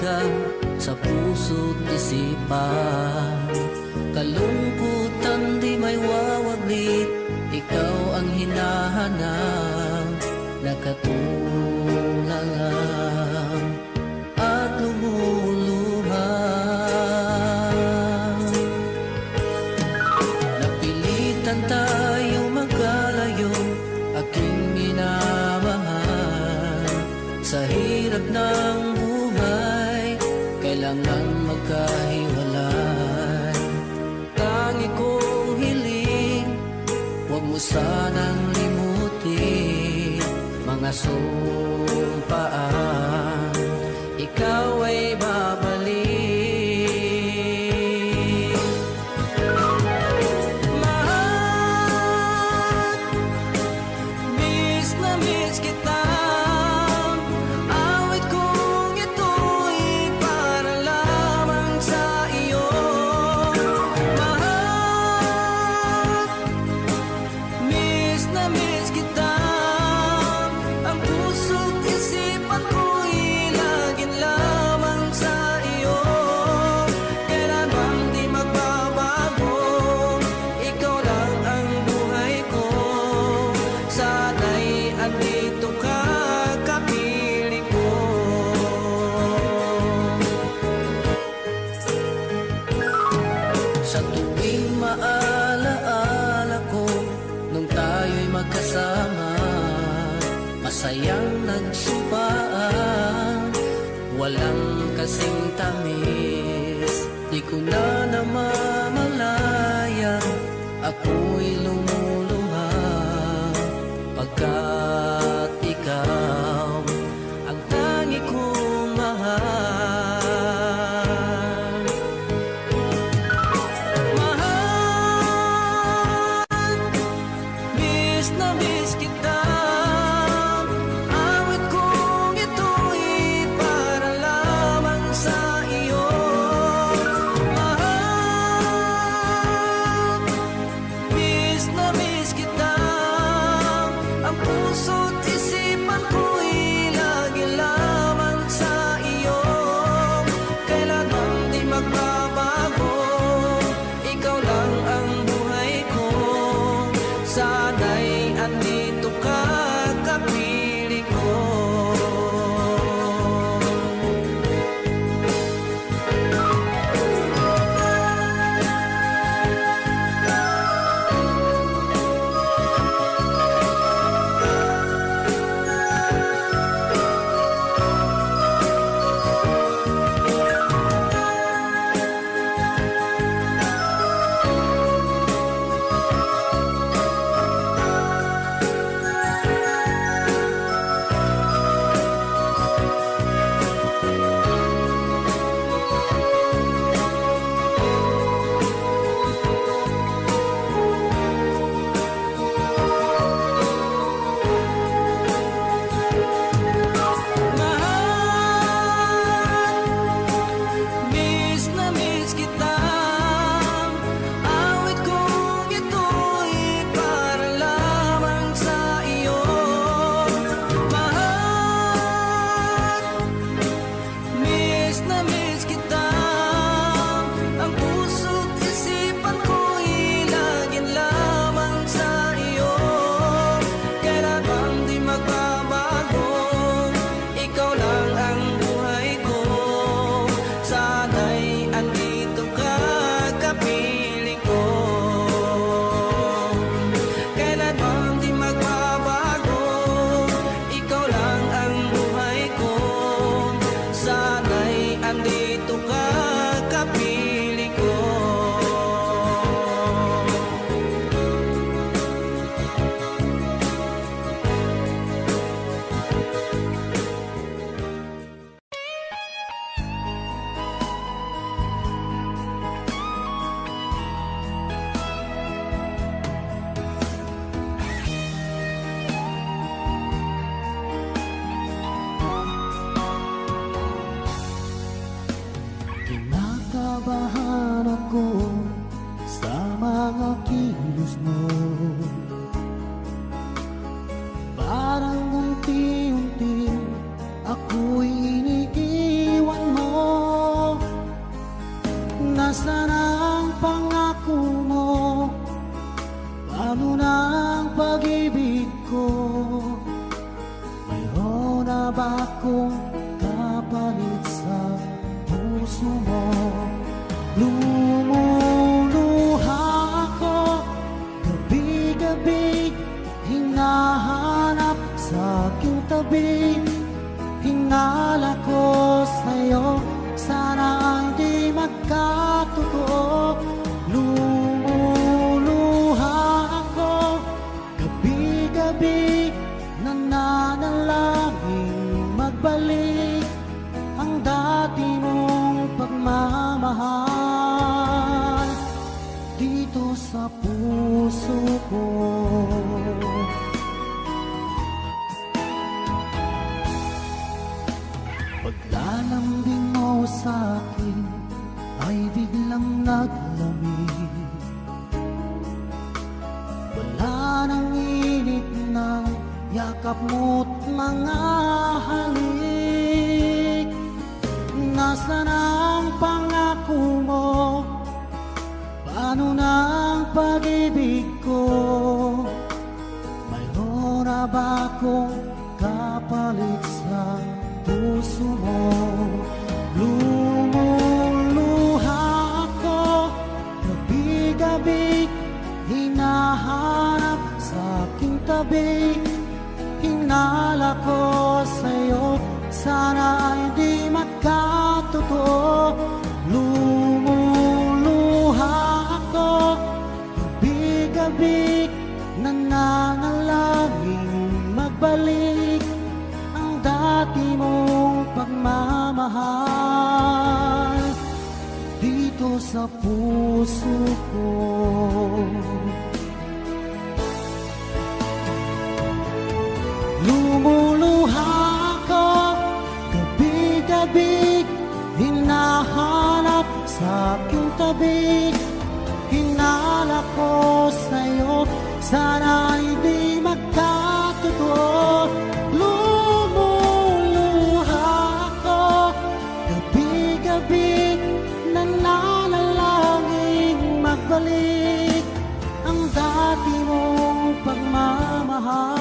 ka sa puso't isipan. Kalungkutan di may wawaglit, ikaw ang hinahanap, nakatulalang at lumuluhan. Napilitan tayo magkalayo, aking minamahal. Sa hirap ng buhay, kailangan magkahiwalay. Tangi kong hiling, huwag mo sanang limutin mga sumpaan, ikaw ay babalik. Mahal, miss na miss kita. Awit kong ito'y para lamang sa iyo. Mahal, miss na miss kita. Ang puso't isipan ko'y laging lamang sa iyo. Kailan bang di magbabago, ikaw lang ang buhay ko. Sana'y andito ka, kapiling ko. Sa tuwing maalaala ko nung tayo'y magkasama, masayang nagsumpaan, walang kasing tamis. Di ko na namamalayan, ako'y lumuluha, pagkat ikaw ang tangi kong mahal. Mahal, miss na miss kita. Awit kong ito'y para lamang sa iyo. Mahal, miss na miss kita. Ang puso't Lalambing mo sa'kin ay biglang naglamig. Wala nang init ng yakap mo't mga halik. Nasaan ang pangako mo? Paano na ang pag-ibig ko? Mayroon na ba akong kapalit sa puso mo? Lumuluha ako, gabi-gabi hinahanap sa aking tabi. Hinala ko sa'yo, sana ay di magkatotoo. Lumuluha ako, gabi-gabi nananalangin magbalik ang dati mong pagmamahal dito sa puso ko. Lumuluha ako, gabi-gabi hinahanap sa aking tabi. Hinala ko sa'yo, sana hindi magkatotoo. Lumuluha ako, gabi-gabi nananalangin magbalik ang dati mong pagmamahal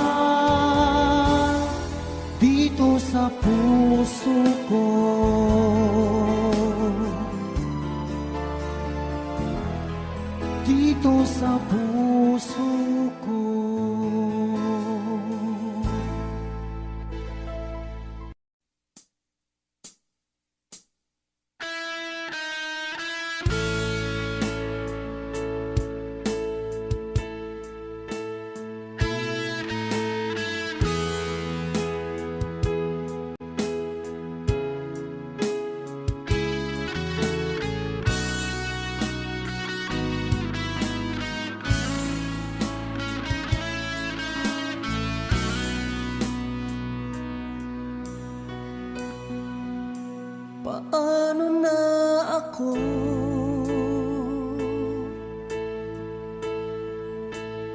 dito sa puso ko. Dito sa puso ko. Paano na ako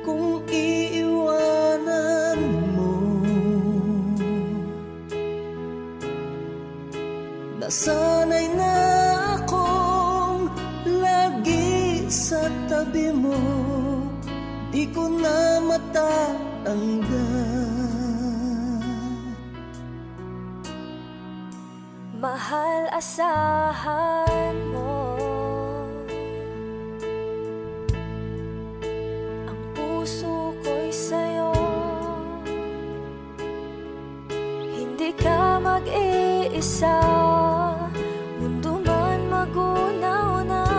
kung iiwanan mo? Nasanay na akong lagi sa tabi mo, di ko na matatanggal. Mahal, asahan mo ang puso ko'y sa'yo. Hindi ka mag-iisa, mundo man magunaw na.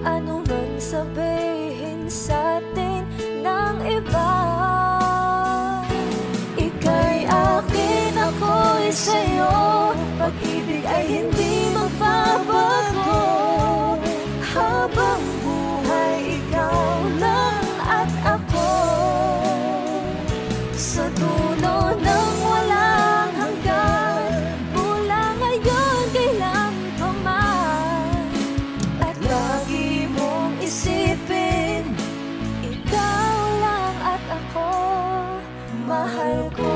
Ano man sabihin sa'tin ng iba, ika'y akin, ako'y sa'yo. Pag-ibig ay hindi magbabago, habang buhay ikaw lang at ako. Sa dulo ng walang hanggan, mula ngayon kailan pa man. At lagi mong isipin, ikaw lang at ako, mahal ko.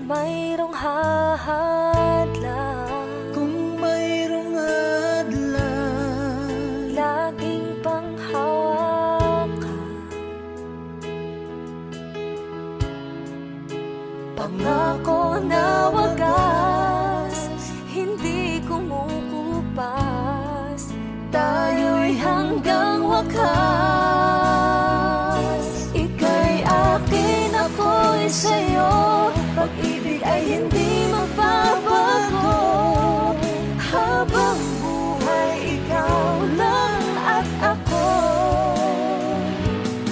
Mayroong hahadlang, kung mayroong hadlang, laging panghawakan. Pangako na wagas, hindi kumukupas, tayo'y hanggang wakas. Ika'y akin, ako'y sa'yo. Pag-ibig ay hindi magbabago, habang buhay ikaw lang at ako.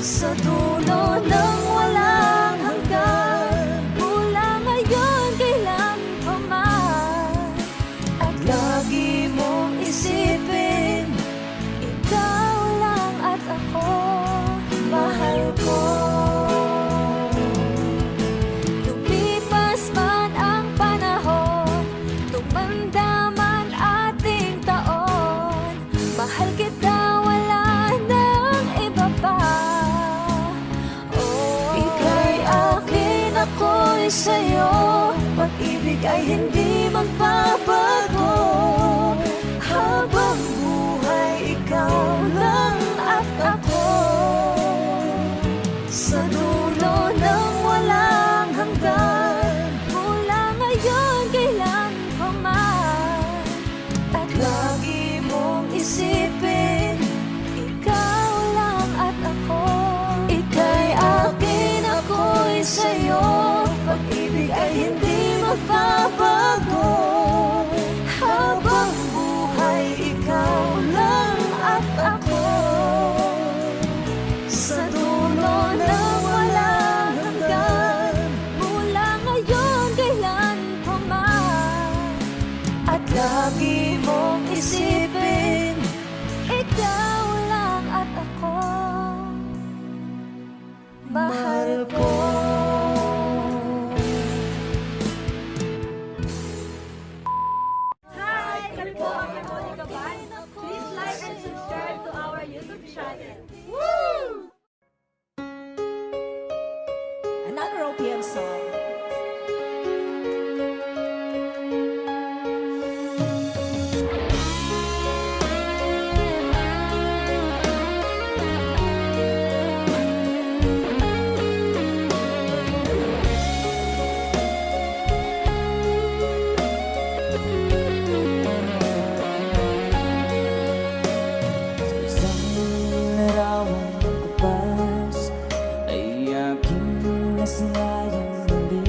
Sa dulo ng walang hanggan, mula ngayon kailan pa man. At lagi mong isipin, ikaw lang at ako. ako'y sa'yo, pag-ibig ay hindi magbabago. Habang buhay, ikaw lang at ako. Sa dulo ng walang hanggan, mula ngayon kailan pa man. At lagi mong isipin, ikaw lang at ako. Ika'y akin, ako'y sa'yo, pag-ibig ay hindi magbabago. Habang buhay, ikaw lang at ako. Sa dulo ng walang hanggan, mula ngayon kailan pa man. At lagi mong isipin, ikaw lang at ako. Mahal ko. Hi! Kami po ang Harmonica Band. Please like and subscribe to our YouTube channel. Woo! Another OPM song. Isang larawang magkupas ay aking nasayang muli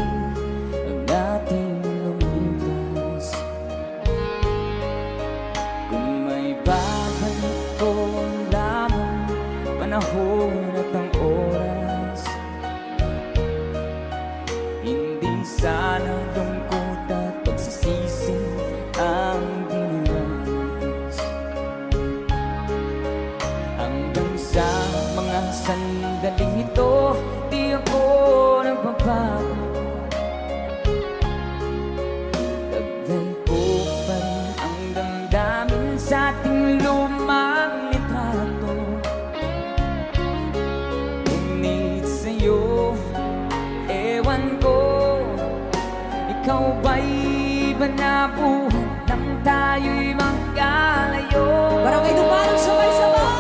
ang ating lumipas. Kung may babalik ko lamang panahon at ang oras, hindi sana lungkot at pagsisisi ang dinanas. Hanggang sa mga sandaling ito, di ako nagbabago. Taglay ko pa rin ang damdamin sa ating lumang litrato. Ngunit sa'yo, ewan ko, ikaw ba'y iba na buhay nang tayo'y magkalayo? Barangay Dumarang sabay-sabay.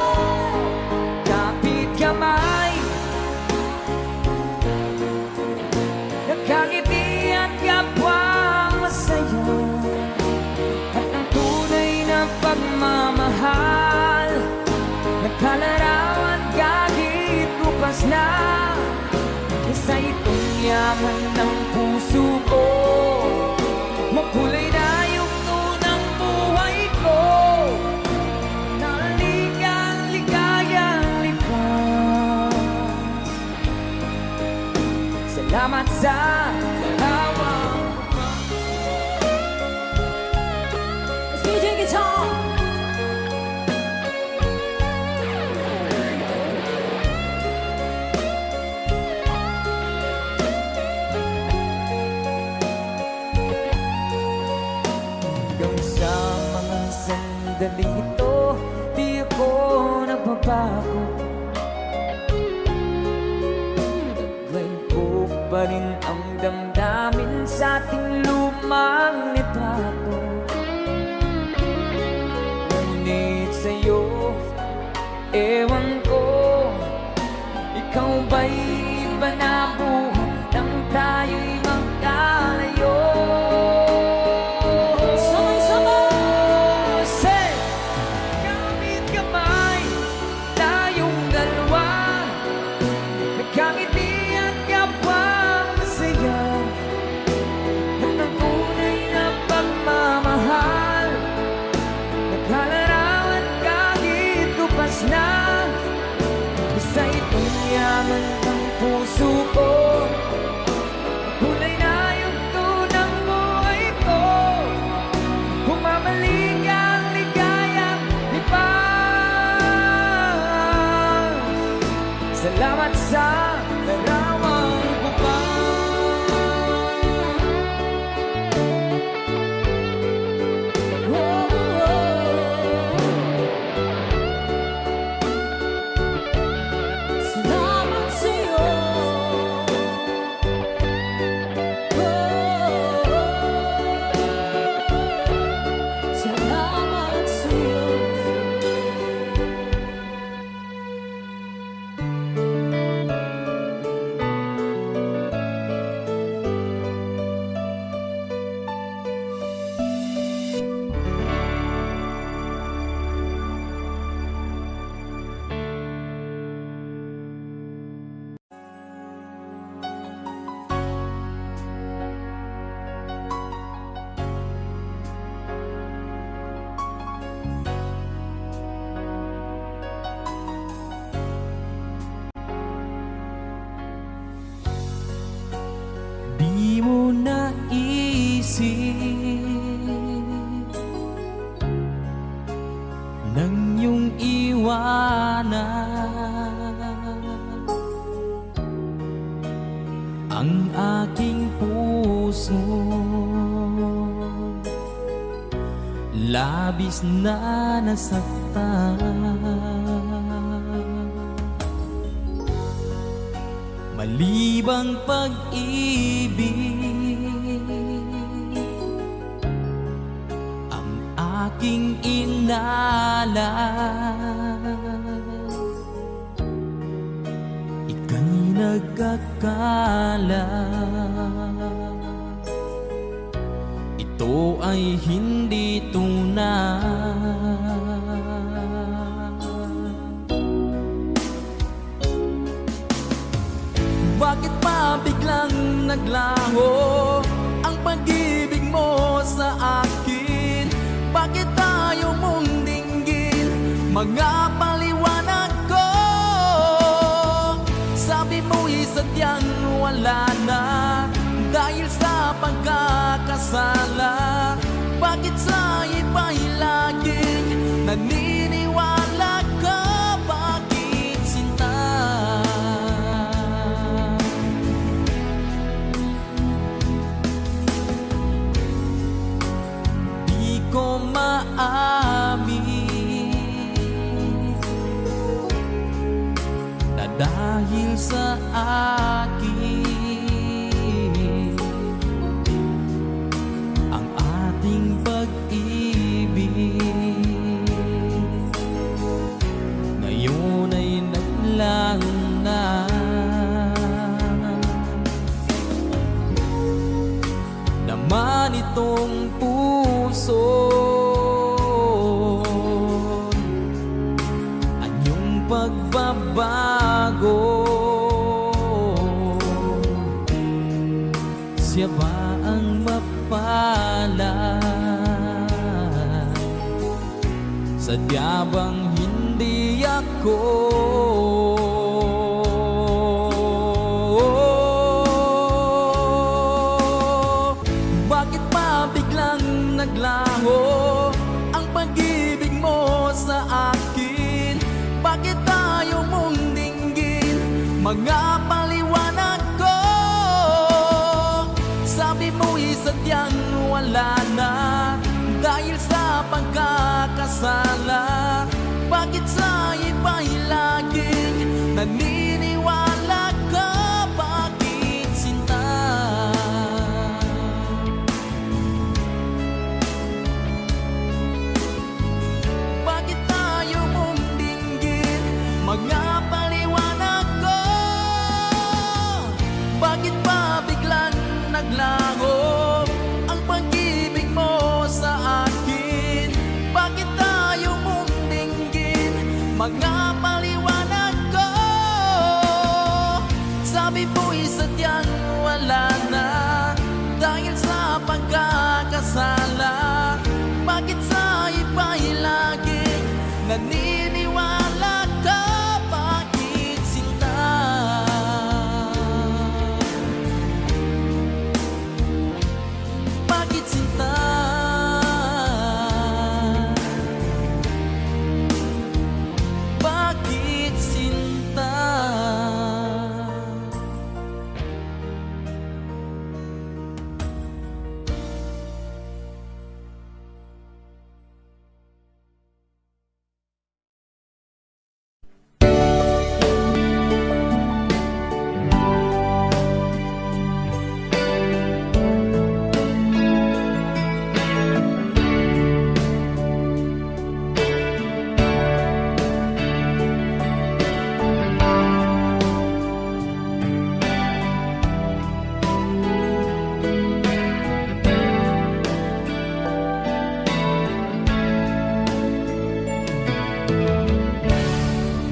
Kapit kamay, nakangiti at kapwang masaya, at ang tunay na pagmamahal, nagkalarawan kahit bukas na. Isa itong yaman ng puso ko, makulay na yugto ng buhay ko, naligang ligayang lipas. Salamat sa hawa. Let's DJ guitar. Hanggang sa mga sandaling ito, di ako nagbabago. Taglay ko pa rin ang damdamin sa ating lumang litrato. Ngunit sa'yo, ewan ko, ikaw ba'y iba na buhay nang tayo'y magkalayo? Say, kapit kamay, tayong dalawa, nagkangiti at kapwang masaya, at ang tunay na pagmamahal, nagkalarawan kahit kupas na. Isa itong yaman ng puso ko, Di mo naisip nang iyong iwanan ang aking puso, labis na nasaktan. Malibang pag-ibig ang aking inalan, ika'y nagkakala. Ito ay hindi tunay. Bakit pa biglang naglaho ang pag-ibig mo sa akin? Bakit tayo mong dinggin mga paliwanag ko? Sabi mo'y sadyang wala na dahil sa pagkakasala. Bakit sa iba'y laging naniniwala ka? Bakit sinta? Di ko maamin na dahil sa akin ang ating pag-ibig ngayon ay naglaho na. Naman itong puso anyong pagbabago, siya ba ang mapalad? Sadya bang hindi ako? Bakit pa biglang naglaho ang pag-ibig mo sa akin? Bakit tayo mong dinggin mga paliwanag ko? Sabi mo'y sadyang wala na dahil sa pagkakasala. Bakit sa iba'y laging naniniwala ka? Bakit sinta? Bakit tayo mong dinggin mga paliwanag ko? Bakit pa biglang naglaho ang pag-ibig mo sa akin? Bakit tayo mong dinggin mga paliwanag ko? Sabi mo'y sadyang wala na dahil sa pagkakasala. Bakit sa iba'y laging naniniwala ka? Bakit sinta? Bakit sinta? Bakit sinta?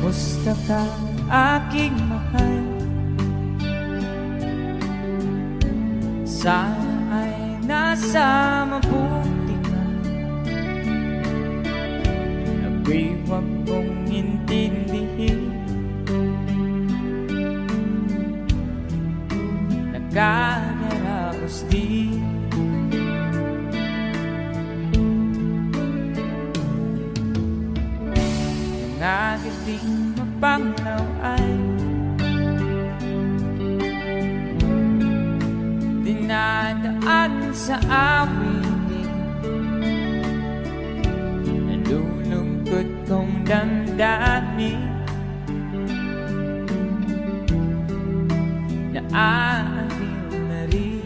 Kumusta ka, aking mahal? Sana ay nasa mabuti ka. Ako'y huwag mong intindihin. Nagkagara Tapos di nangagiting mapanglaw ay dinadaan sa awitin. Nalulungkot kong damdamin na aaliw na rin.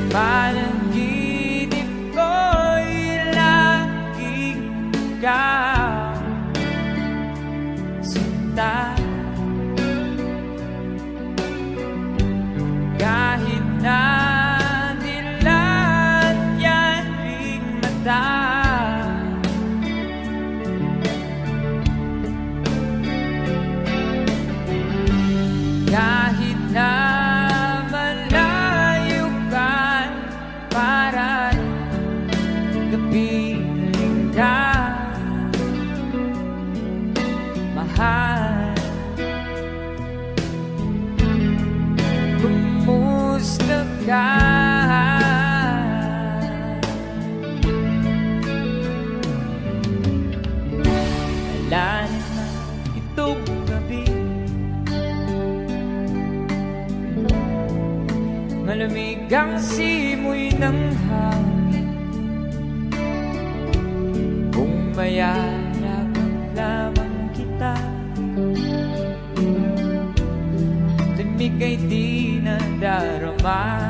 Panaginip ko'y laging ikaw, sinta. Kahit na dilat yan ring mata, kahit na malayo ka, para kapiling ka, mahal. Kumusta ka? Alala na itong gabi, malamig ang simoy ng hangin. Kung mayayag lamang kita, lamig ay di nadarama.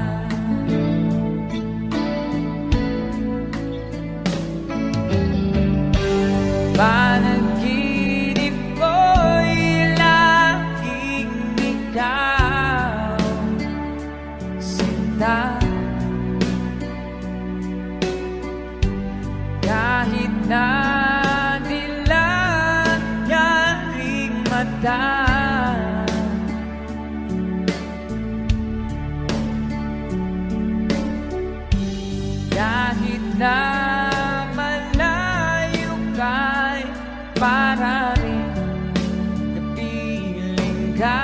Panaginip ko'y laging ikaw, sinta. Kahit na dilat yan ring mata, kahit na malayo ka'y para rin kapiling ka,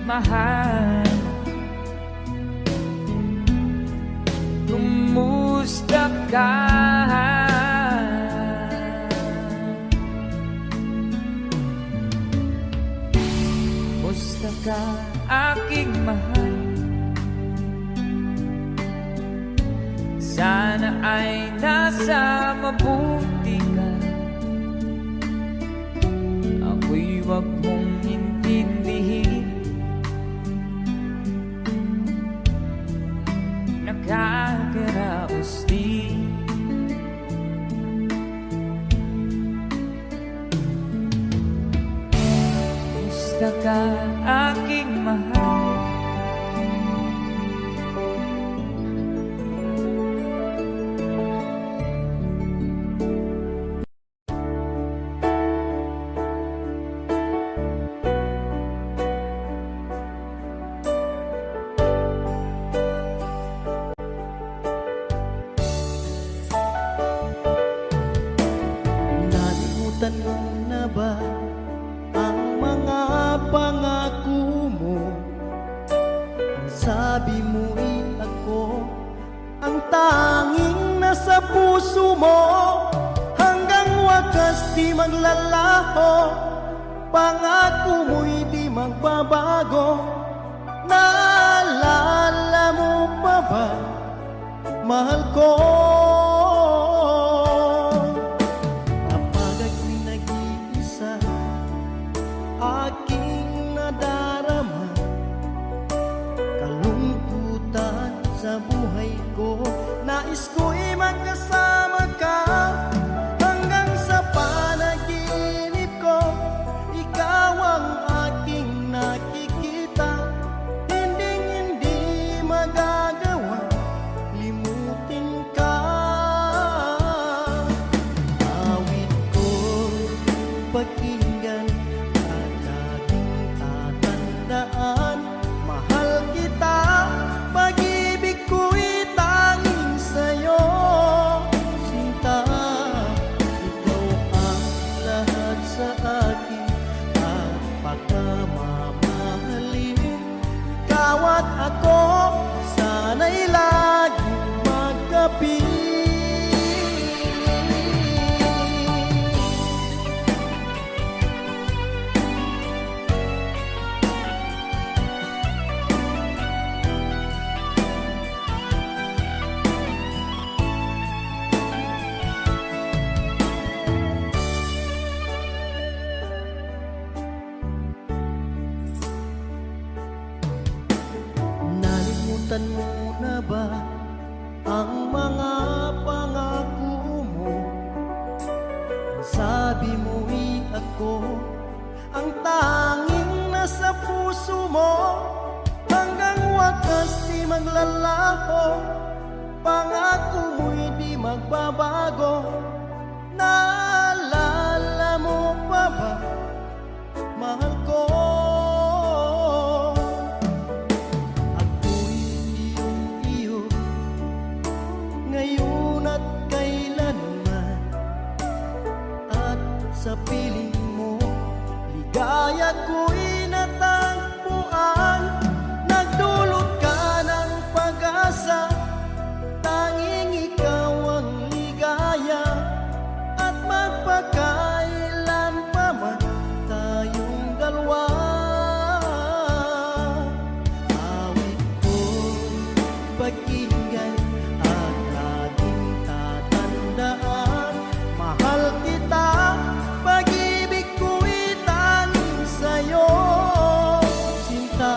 mahal. Kumusta ka? Kumusta ka, aking mahal? Sana ay nasa mabuti ka. Ako'y wag mong intindihin, nakakaraos din. Kumusta ka, aking mahal? Nalimutan mo na ba ang mga pangako mo? Ang sabi mo'y ako ang tanging nasa puso mo, hanggang wakas di maglalaho. Pangako mo'y di magbabago. Naalala mo pa ba, mahal ko? Kapag ako'y nag-iisa, aking nadarama kalungkutan sa buhay ko. Nais ko'y magkasama ka, hanggang sa panaginip ko. Ikaw ang aking nakikita, hindi magagawa limutin ka. Awit ko pakinggan at ating tatandaan. Mahal kita, pag-ibig ko'y tanging sa'yo, sinta. Ikaw ang lahat Nasaktan mo na ba ang mga pangako mo? Sabi mo'y ako ang tanging nasa puso mo, hanggang wakas di maglalaho. Pangako mo'y di magbabago. Naalala mo pa ba, mahal ko? Ako'y iyong-iyo ngayon at kailanman, at sa piling mo ligaya ko'y natagpuan. Nagdulot ka ng pag-asa, tanging ikaw ang ligaya, at magpakailan pa man tayong dalawa. Awit ko'y pakinggan at laging tatandaan. Mahal kita, pag-ibig ko'y tanging sa'yo. Sinta,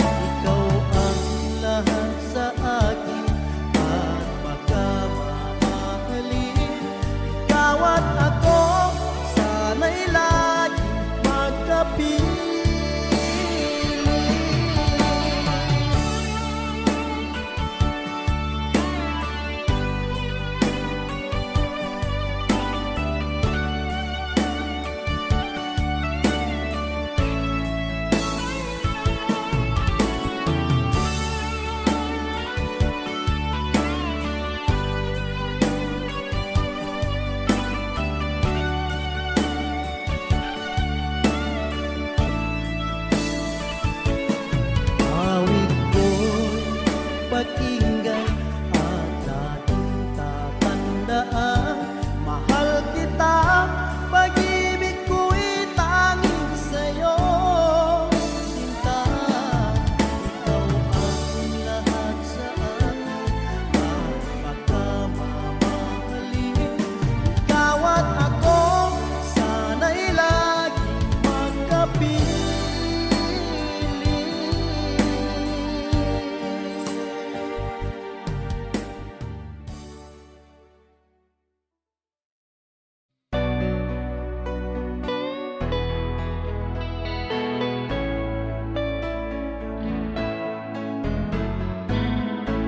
ikaw ang lahat sa akin, at pagkamamahalin. Ikaw at ako, sana'y laging magkapiling. Awit ko'y pakinggan at laging tatandaan. Mahal kita, pag-ibig ko'y tanging sa'yo. Sinta, ikaw ang lahat sa akin, at pagkamamahalin. Ikaw at ako, sana'y laging magkapiling.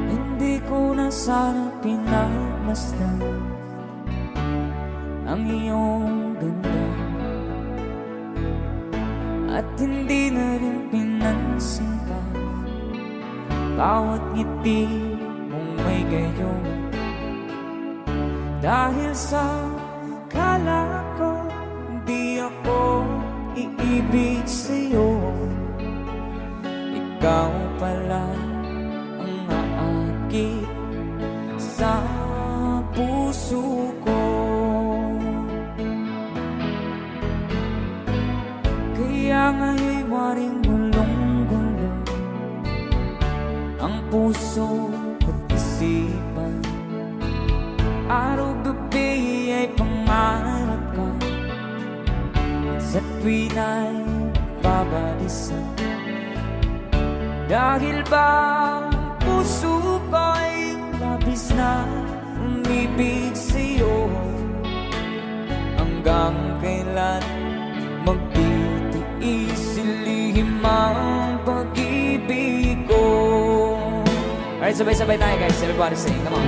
Hindi ko na sana pinagmasdan ang iyong ganda, at hindi na rin pinansin pa bawat ngiti mong may gayon. Dahil sa kala ko di ako iibig sa'yo, ikaw pala ang aakit sa puso ko. Kaya nga'y waring gulong-gulo ang puso at isipan. Araw-gabi ay pangarap ka, at sa tuwin ay babalisan. Dahil ba ang puso ko'y labis na umibig sa'yo, hanggang kailan magtitiis ilihim ang pag-ibig ko. Alright, sabay-sabay tayo guys. Everybody sing, come on.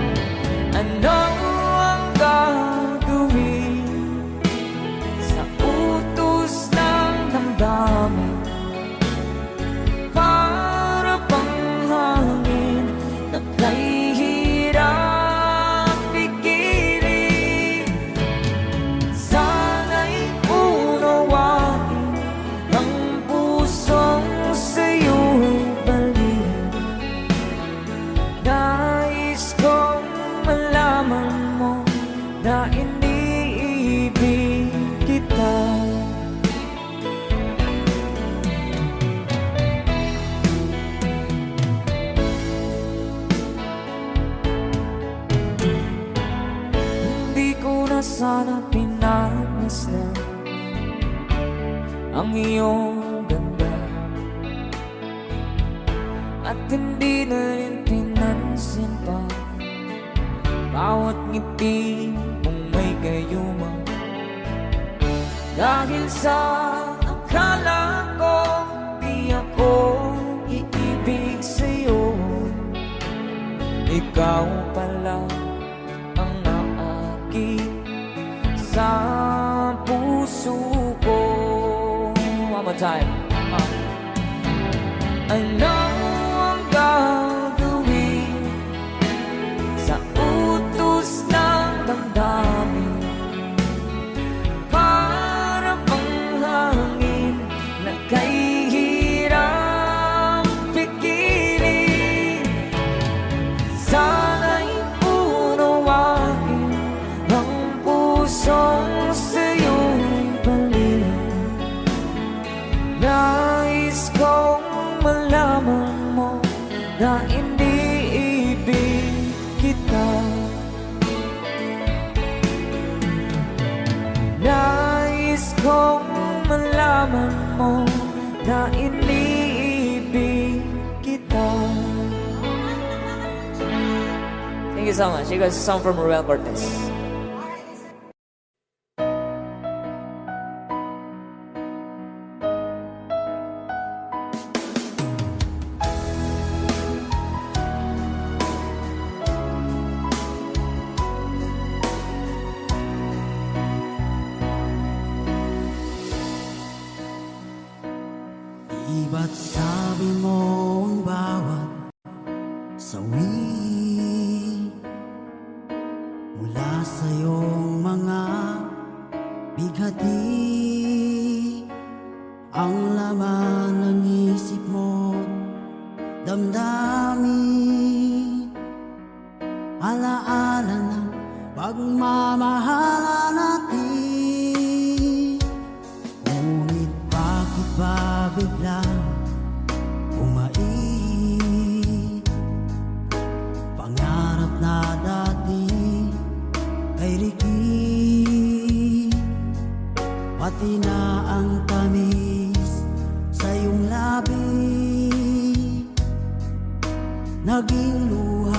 Ano ang gagawin sa utos ng damdamin? Para bang hangin na kahihirap pigilan. Sana'y unawain ang pusong sa'yo'y balik. Nais kong malaman mo na iniibig kita. Hindi ko na sana pinagmasdan ang iyong ganda, at hindi na ngiti mong may gayuma. Dahil sa akala ko di ako iibig sa'yo, ikaw pala ang naakit sa puso ko. One more time. Ano ang gagawin sa utos ng damdamin? Para bang hangin na kahirap pigilan. Sana'y unawain ang pusong sa'yo'y balik. Nais kong malaman mo na iniibig kita. Nais kong malaman mo na iniibig kita. Thank you so much. You guys, a song from Ruel Cortez. Iba't sabi mo ang bawat sawi mula sa iyong mga bighati. Ang laman ng isip mo, damdamin, alaala ng pagmamahala natin. Ngunit bakit ba biglang umait? Pangarap na dati ay rikit, pati na ang tamis sa iyong labi, naging luha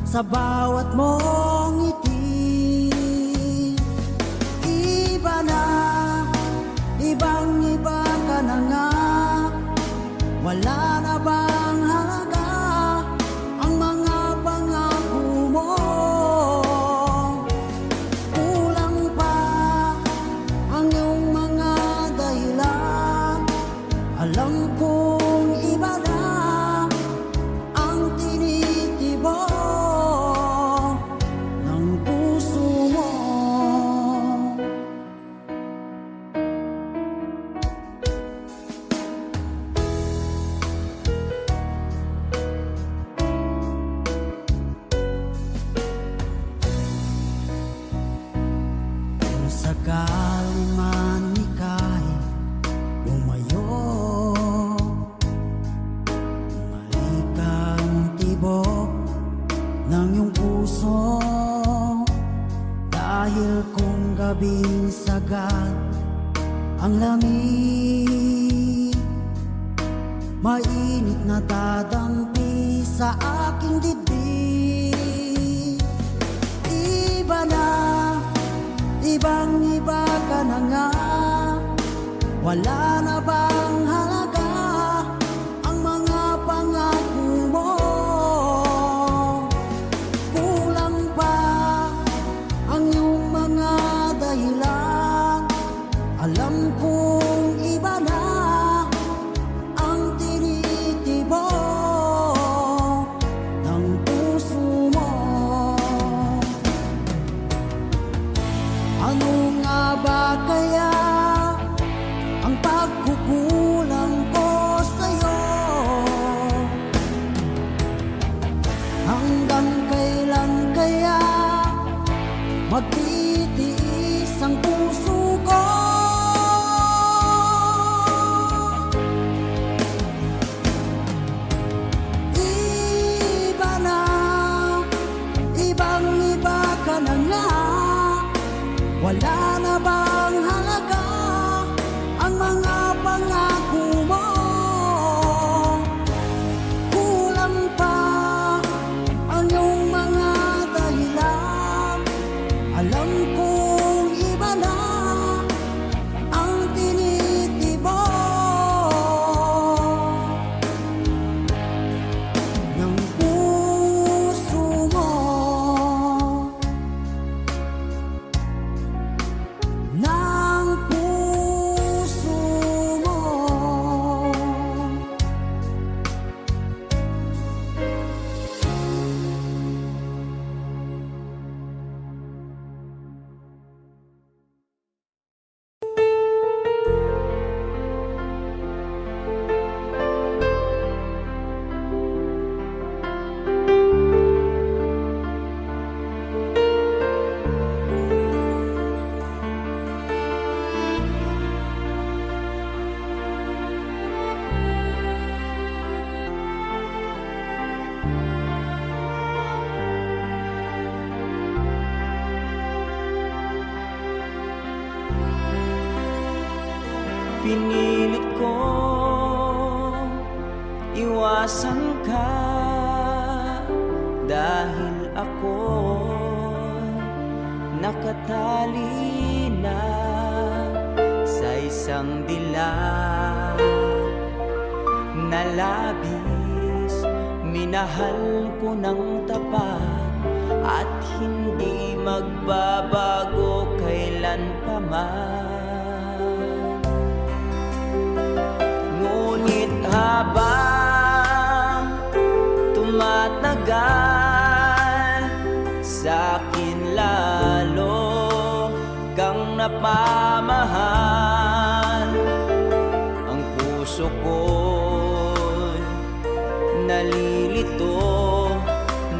sa bawat mong ngiti. Iba na, ibang-iba ka na nga. Wala na bang halaga ang mga pangako mo? Kulang pa ang iyong mga dahilan. Alam kong iba na ang tinitibok ng puso mo. Kung sakali man ika'y lumayo, bumalik ang tibok ng iyong puso. Dahil kung gabing sagad ang lamig, mainit na dadampi sa aking dibdib. Iba na, ibang-iba ka na nga. Wala na bang halaga ang mga pangako mo? Kulang pa ang iyong mga dahilan. Alam kong iba na ang tinitibok ng puso mo. Ano nga ba kaya ang pagkukulang Pinilit ko iwasan ka dahil ako nakatali na sa isang dilag na labis. Minahal ko ng tapat at hindi magbabago kailan pa man. Ngunit habang tumatagal, sa'kin lalo kang napamahal. Ang puso ko'y nalilito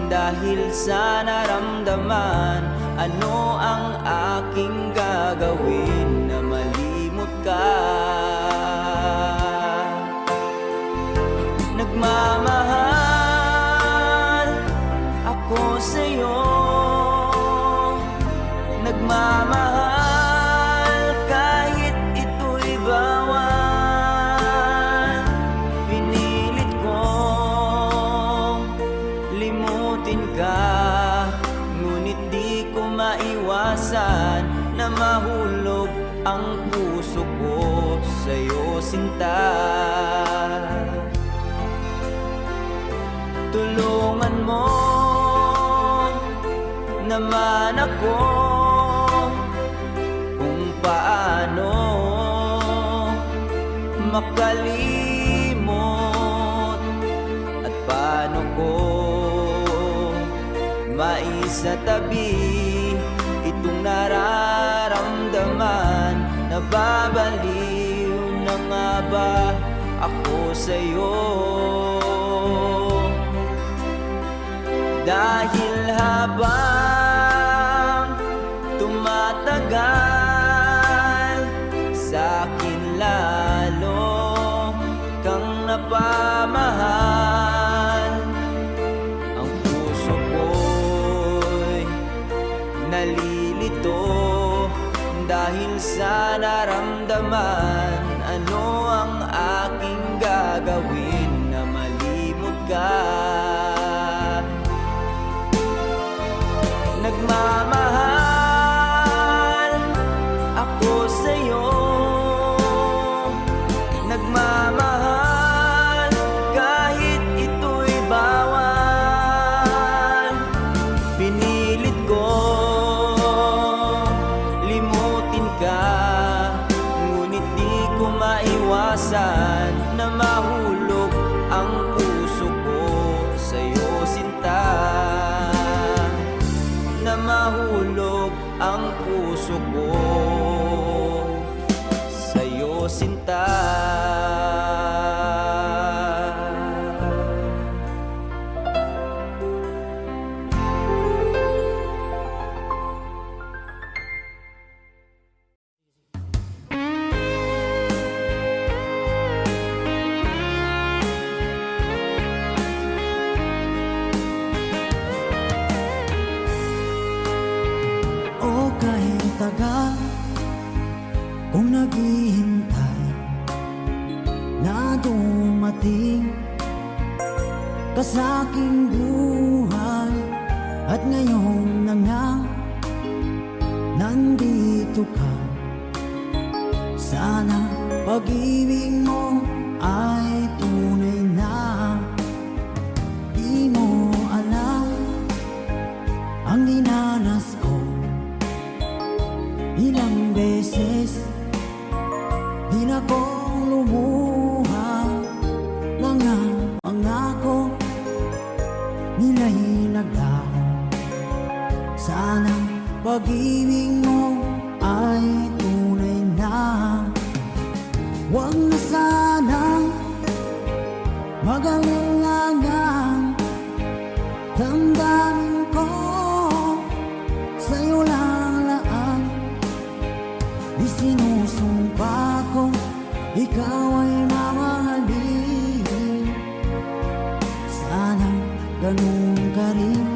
dahil sa naramdaman. Ano ang aking gagawin na malimot ka? Nagmamahal ako sa'yo, nagmamahal kahit ito'y bawal. Pinilit kong limutin ka, ngunit di ko maiwasan na mahulog ang puso ko sa'yo, sinta. Tulungan mo naman ako kung paano makalimot at paano ko maisatabi itong nararamdaman. Nababaliw na nga ba ako sa'yo? Dahil habang tumatagal, sa'kin lalo kang napamahal. Ang puso ko'y nalilito dahil sa naramdaman. Ano ang aking gagawin na malimot ka? Nagmamahal ako sa'yo, nagmamahal kahit ito'y bawal. Pinilit ko limutin ka, ngunit di ko maiwasan na mahulog ang puso ko sa'yo, sinta. Na mahulog ang puso ko sa'yo, sinta. O kahit tagal kung naghihintay na dumating ka sa aking buhay, at ngayon na nga nandito ka. Sana pag-ibig mo ay tunay na. Di mo alam ang dinanas ko. Ilang beses di na ko lumuha, mga pangako nila'y naglaho. Sana pag-ibig mo ay tunay na. Huwag na sanang mag-alangan, damdamin ko sa'yo lang laan. Di sinusumpa ko ikaw ay mamahalin. Sana ganun ka rin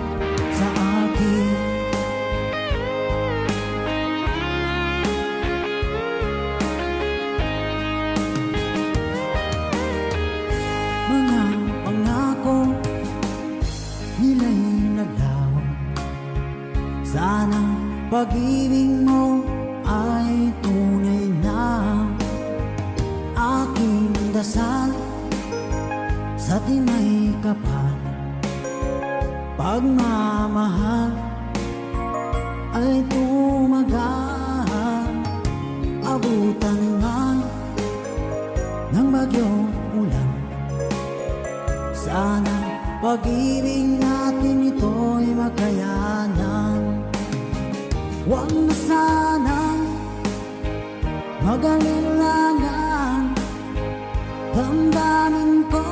sa akin. dasal sa tinay kapal, pagmamahal ay tumagal. Abutan man ng bagyong ulan, sana pag-ibig natin ito'y makayanan. Huwag na sanang mag-alilangan, damdamin ko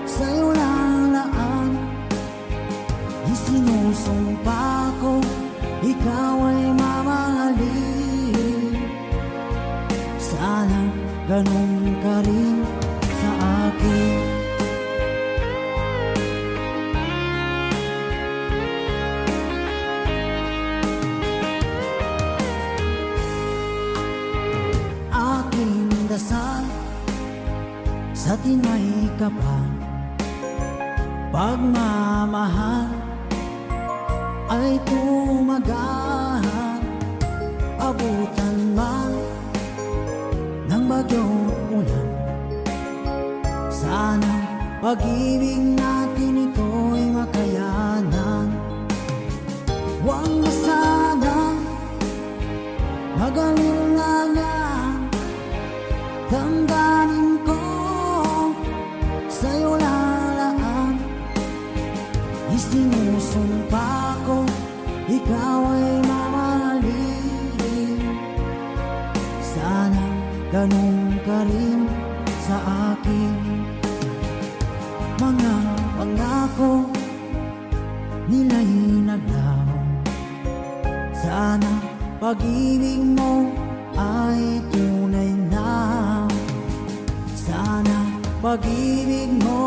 sa'yo lang laan. Isinusumpa ko, ikaw ay mamahalin. Sana ganun ka rin sa akin. Aking dasal sa tinay kapal, pagmamahal ay tumagal. Abutan man ng bagyong ulan, sana pag-ibig natin ito'y makayanan. Huwag na sanang mag-alilangan, damdamin ko sa'yo lalaan. Isinusumpa ko, ikaw ay mamahalin. Sana ganun ka rin sa akin. Mga pangako nila'y naglaho, sana pag-ibig mo ay tunay na. Sana pag-ibig mo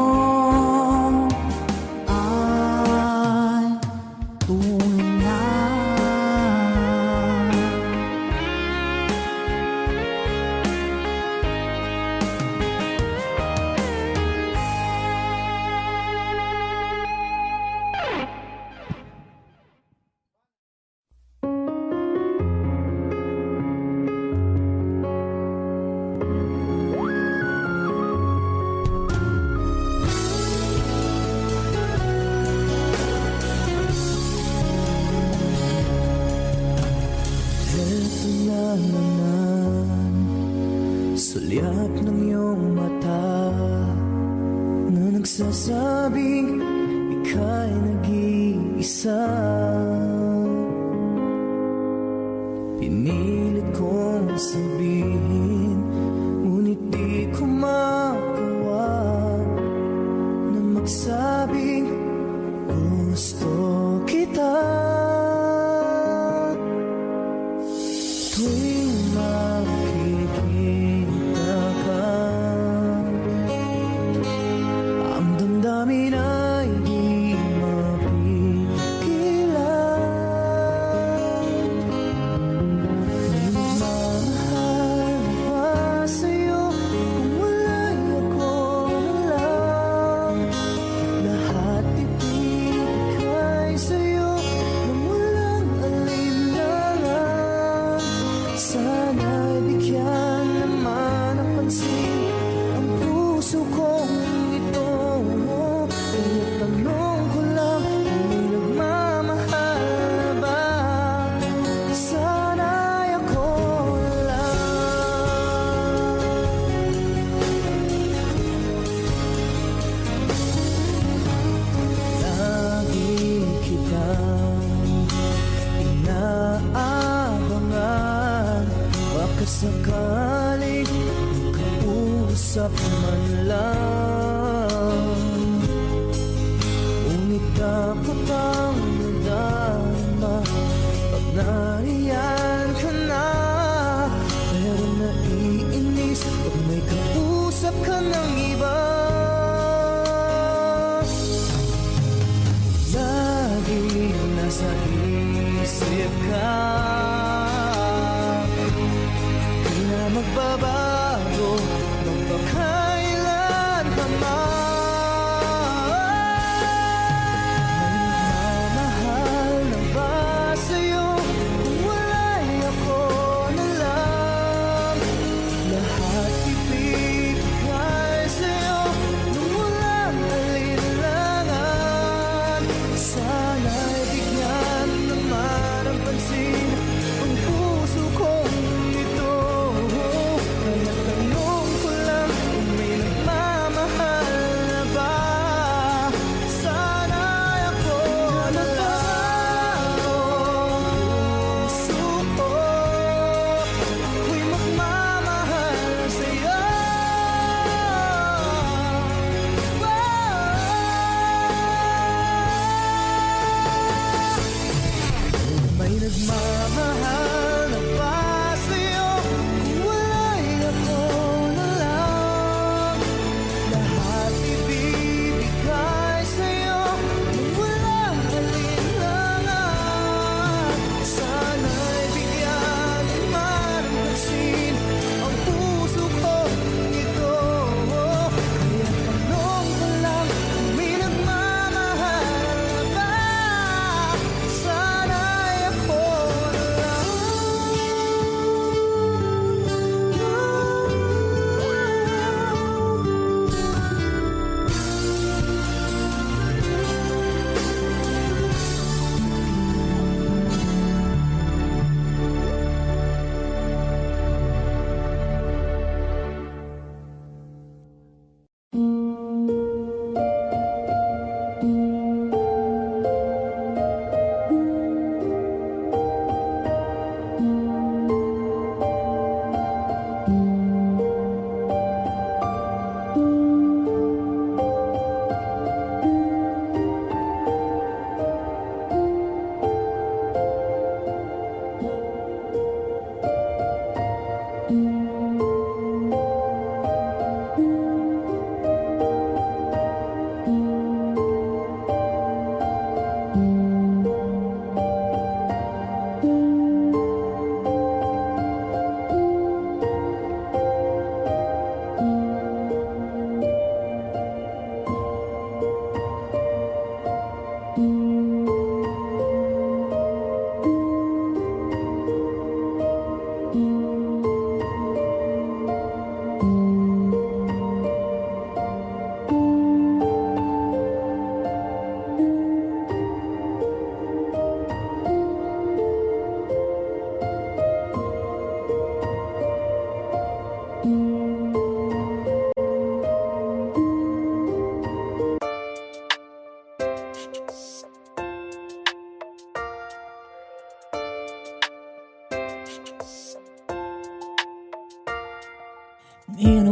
ay tunay na. Eto na naman, sulyap ng iyong mata na nagsasabing ika'y nag-iisa. Pinilit kong sabihin, ngunit di ko magawa na magsabing gusto kita. Tuwing makikita ka, ang damdamin ay di mapigilan. Nagmamahal ba sa'yo kung wala'y ako na lang? Lahat ibigay sa'yo nang walang alinlangan. Sana'y bigyan naman ng pansin ang puso kong ito. Kaya tanong ko lang kung may nagmamahal na ba? Sana'y ako lang. Lagi kitang inaabangan, baka sakaling magkausap man lang. Ngunit dapat ang nadama pag nariyan ka na. Pero naiinis pag may kausap ka ng iba. Lagi nasa isip ka, di na magbabago magpakailan pa man. May nagmamahal na ba sa'yo kung wala'y ako na lang? Lahat ibig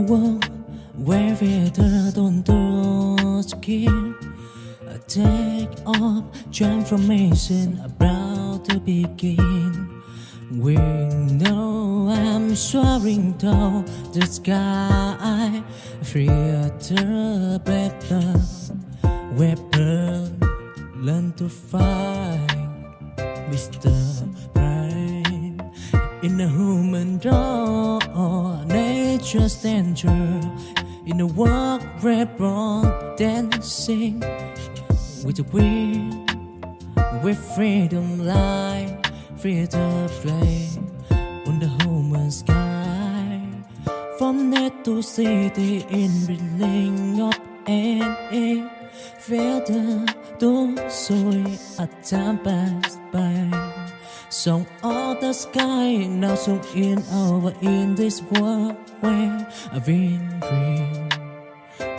world where weather don't skin, a take of transformation about to begin. We know I'm soaring toward the sky, freer to better weapon, learn to fight, Mr. Prime. In a human draw, nature's danger. In a walk, rap on, dancing with the wind, where freedom lies, free to play on the human sky. From net to city in building up and a feather to soy at time passed by. Song of the sky now sung in over in this world where a dream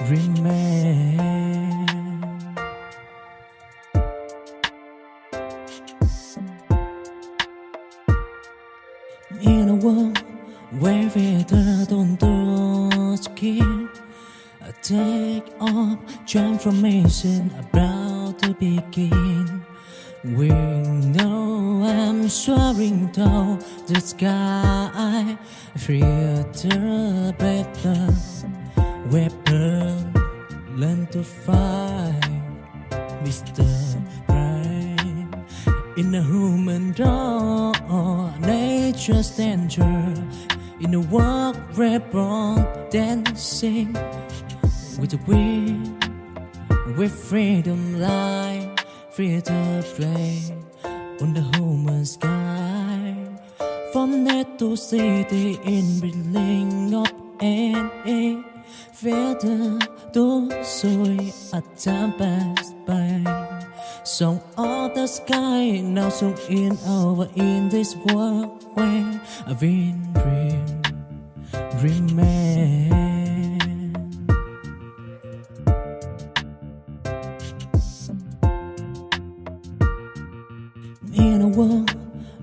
remain. In a world where weather don't skin, a take of transformation about to begin. We know I'm soaring toward the sky, freer to better weapon, learn to fight, Mr. Prime. In a human draw, nature's danger. In a walk, rap on, dancing with the wind, where freedom lies, free to play on the human sky. From net to city in building up and a feather to soy at time passed by. Song of the sky now sung in over in this world where a dream remain. In a world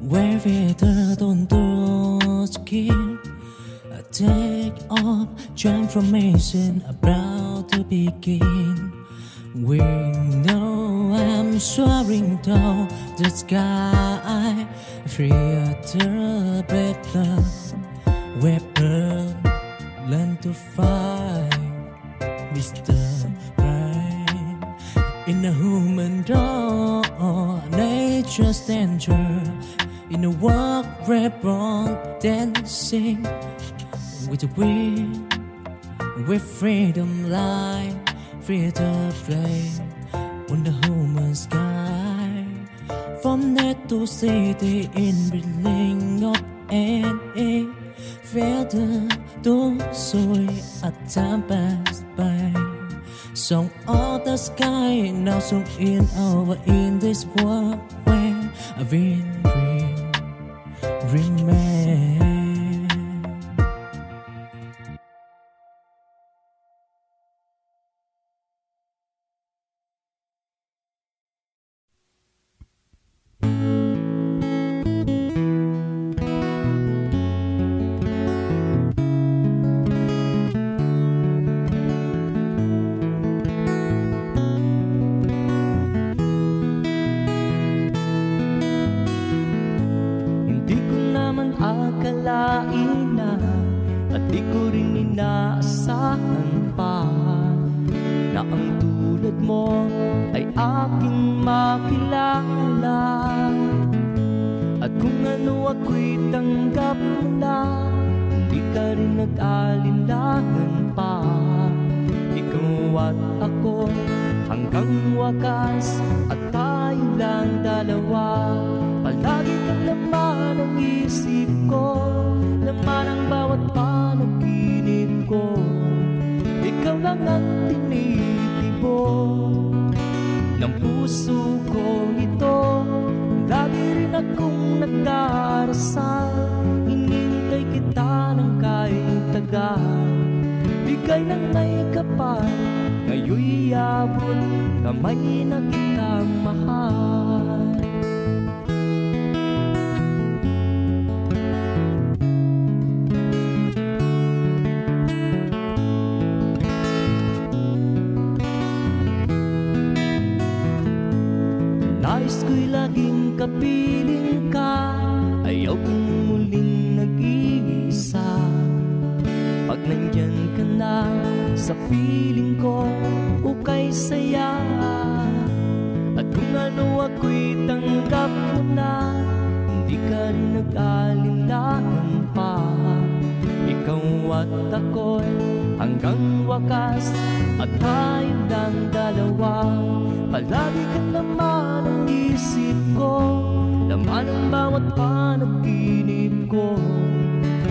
where weather don't skin, a take of transformation about to begin. We know I'm soaring toward the sky, freer to better weapon, learn to fight, Mr. Prime. In a human draw, nature's danger. In a walk, rap on, dancing with the wind, where freedom lies, free to play on the human sky. From net to city in building up and a feather to soy at time passed by. Song of the sky now sung in over in this world where a dream remain. akalain na at di ko rin inaasahan pa na ang tulad mo ay aking makilala. At kung ano ako'y tanggap mo na, hindi ka rin nag-alinlangan pa. Ikaw at ako hanggang wakas, at tayo lang dalawa. Palagi kang laman ng isip ko, laman ang bawat panaginip ko. Ikaw lang ang tinitibok ng puso ko ito. Lagi rin akong nagdarasal, hinintay kita ng kahit tagal. Bigay ng may kapal, ngayon'y abot kamay na kitang mahal. napiling ka, ayaw kong muling nag-iisa. Pag nandyan ka na sa piling ko, ukay saya. At kung ano ako'y tanggap mo na, hindi ka rin nag-alinlangan pa. Ikaw at ako'y hanggang wakas, at tayo lang dalawa. Palagi ka naman ang isip ko, laman ang bawat panaginip ko.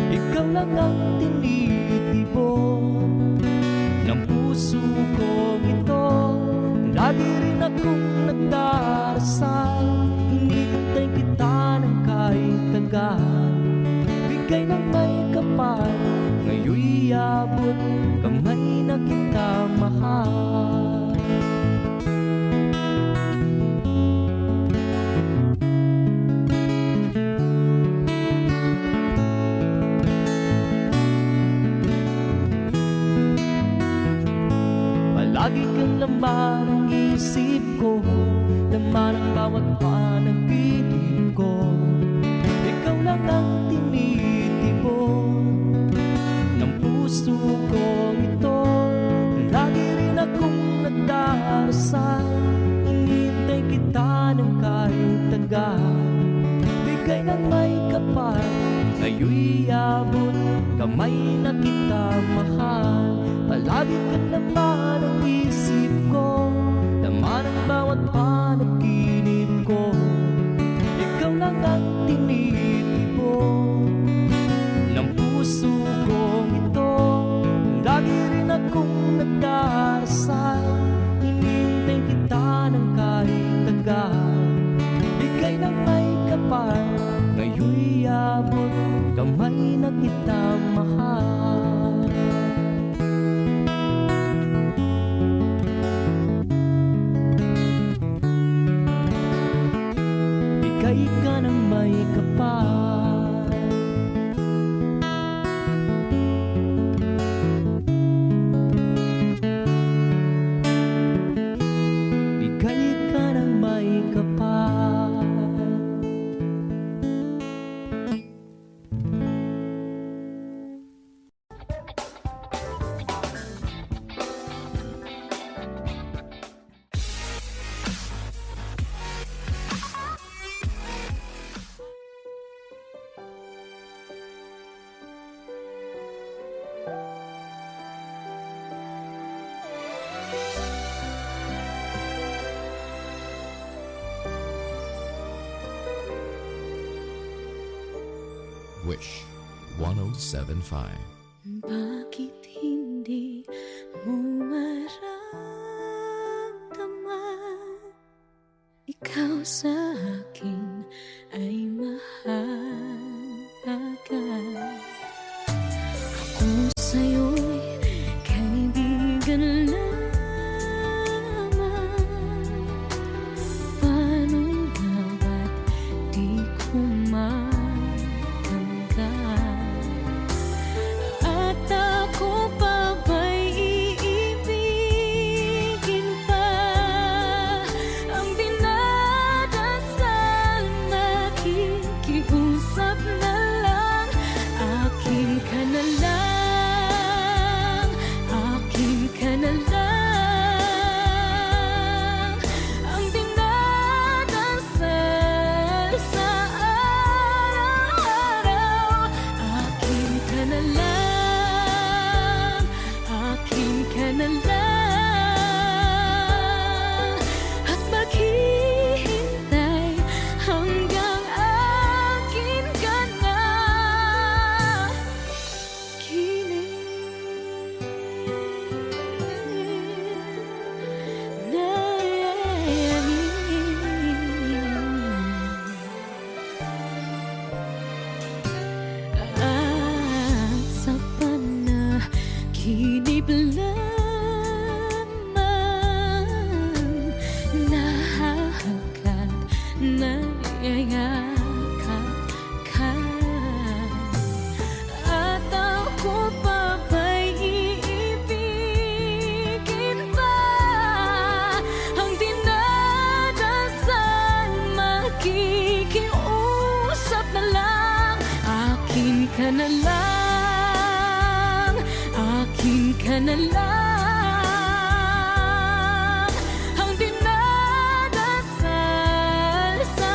Ikaw lang ang tinitibok ng puso ko ito. Lagi rin akong nagdarasal, hinihintay kita ng kahit tagal. Bigay ng may kapal, ngayon'y abot kamay na kita mahal. Palagi kang laman ang isip ko, laman ang bawat panaginip ko. Ikaw lang ang tinitibok ng puso ko ito. Lagi rin akong nagdarasal, hinihintay kita ng kahit tagal. Bigay ng may kapal, ngayon'y abot kamay na kita mahal. Palagi ka naman ang isip ko, laman ang bawat panaginip ko. Ikaw lang ang tinitibok ng puso ko ito. Lagi rin akong nagdarasal, hinihintay kita ng kahit tagal. Bigay ng may kapal, ngayon'y abot kamay na kita mahal. Bigay ka ng may kapal, bigay ka ng may kapal. Wish 1075. Bakit hindi mo maramdaman? Ikaw sa akin ay mahalaga. Ako sa'yo'y kaibigan lamang. Paano nga ba't di ko at ako pa ba'y iibigin pa? Ang dinadasal, nakikiusap na lang. Akin ka na lang, akin ka na lang. Ang dinadasal sa araw-araw. Akin ka na lang, akin ka na lang. At maghihintay hanggang akin ka na. Kilig na at sa panaginip lamang, nahahagat, nayayakap ka. At ako pa ba'y iibigin pa? Ang dinadasal, makikita ka na lang ang dinadasal sa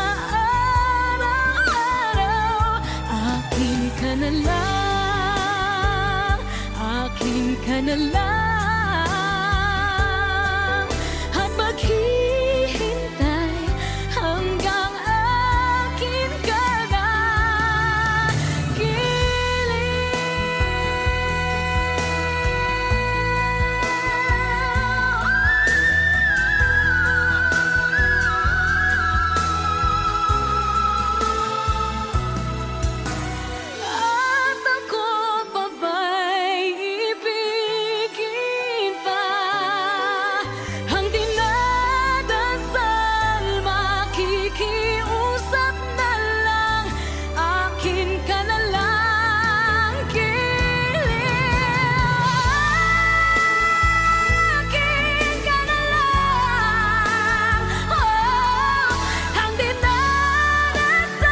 araw-araw. Akin ka na lang, akin ka na lang, at maghihintay hanggang akin ka na. At ako pa ba'y ibigin pa? Ang dinadasal, makikiusap na lang, akin ka na lang, akin ka na lang. Ang dinadasal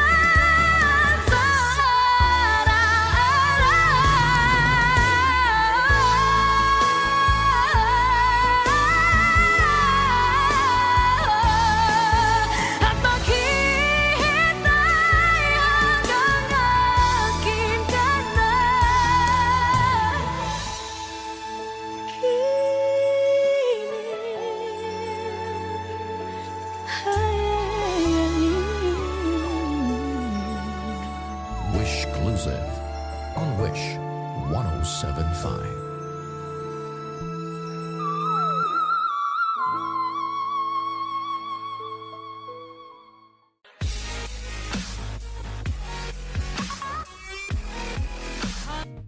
sa araw-araw, at maghihintay hanggang akin ka na. Wish exclusive on Wish 1075.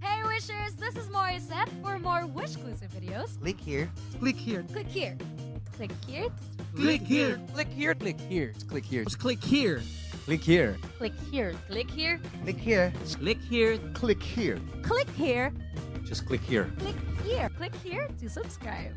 Hey Wishers, this is Morissette. For more Wish-clusive videos, Click here. Click here. click here. Click here. Click here. Click here. Click here. Click here. Just click here. Click here. Click here. Click here. Click here. Click here. Click here. Click here. Just click here. Click here. Click here to subscribe.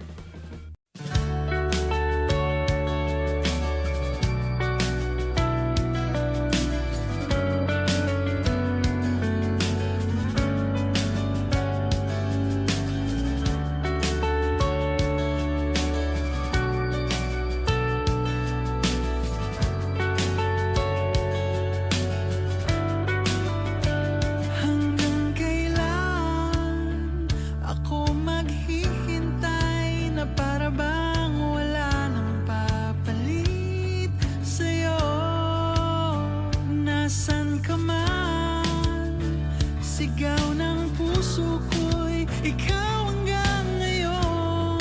Hanggang kailan ako maghihintay na para bang wala nang papalit sa'yo? Nasaan ka man? Sigaw ng puso ko'y ikaw hanggang ngayon.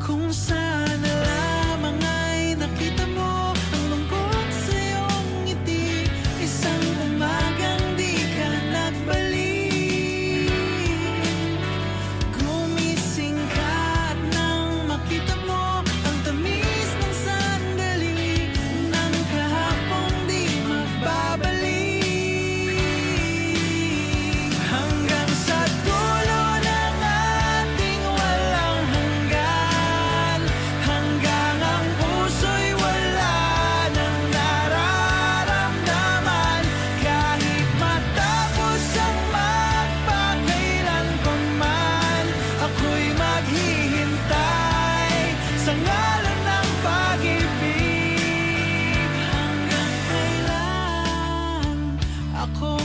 Kung sana lamang ay nakita mo ang lungkot sa iyong ngiti, isang umagang di ka nagbalik. Gumising ka at nang makita mo ang tamis ng sandali ng kahapong di magbabalik. Hanggang sa dulo ng ating walang hanggan, hanggang ang puso'y wala nang nararamdaman. Kahit matapos ang magpakailan ko man, ako'y maghihintay sa ngalan ng pag-ibig. Hanggang kailan ako